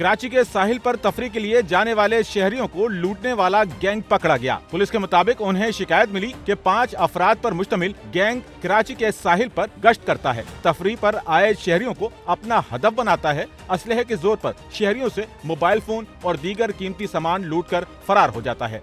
कराची के साहिल पर तफरी के लिए जाने वाले शहरियों को लूटने वाला गैंग पकड़ा गया। पुलिस के मुताबिक उन्हें शिकायत मिली कि 5 अफराद पर मुश्तमिल गैंग कराची के साहिल पर गश्त करता है, तफरी पर आए शहरियों को अपना हदफ बनाता है, असलहे के जोर पर शहरियों से मोबाइल फोन और दीगर कीमती सामान लूटकर फरार हो जाता है।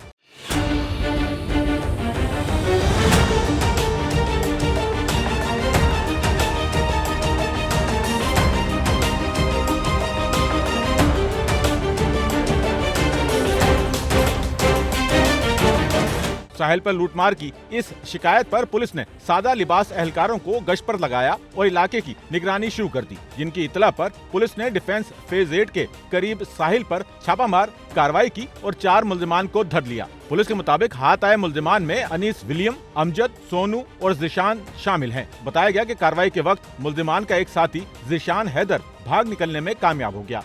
साहिल पर लूटमार की इस शिकायत पर पुलिस ने सादा लिबास एहलकारों को गश्त पर लगाया और इलाके की निगरानी शुरू कर दी, जिनकी इतला पर पुलिस ने डिफेंस फेज 8 के करीब साहिल पर छापामार कार्रवाई की और 4 मुल्जिमान को धर लिया। पुलिस के मुताबिक हाथ आए मुल्जिमान में अनीस विलियम, अमजद, सोनू और जिशान शामिल हैं। बताया गया कि कार्रवाई के वक्त मुल्जिमान का एक साथी जिशान हैदर भाग निकलने में कामयाब हो गया।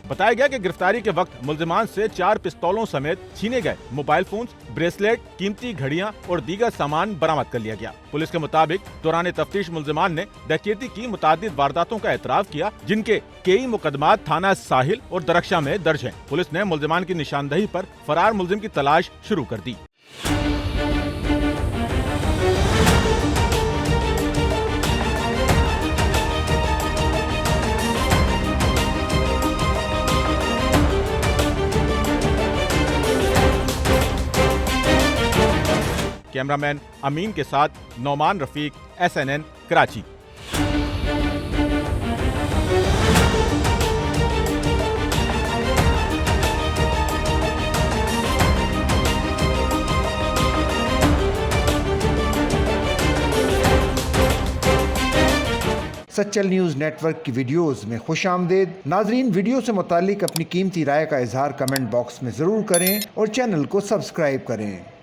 बताया गया कि गिरफ्तारी के वक्त मुल्जिमान से 4 पिस्तौलों समेत छीने गए मोबाइल फोन, ब्रेसलेट, कीमती घड़ियां और दीगर सामान बरामद कर लिया गया। पुलिस के मुताबिक दौरान तफ्तीश मुल्जिमान ने डकैती की मुतादिद वारदातों का एतराफ किया, जिनके कई मुकदमात थाना साहिल और दरख्शा में दर्ज हैं। पुलिस ने मुल्जिमान की निशानदही पर फरार मुल्जिम की तलाश शुरू कर दी। कैमरामैन अमीन के साथ Nauman Rafiq, SNN Karachi. Sachal news network की वीडियोस में खुश आमदेद। नाजरीन, वीडियो से मुतालिक अपनी कीमती राय का इजहार कमेंट बॉक्स में ज़रूर करें और चैनल को सब्सक्राइब करें।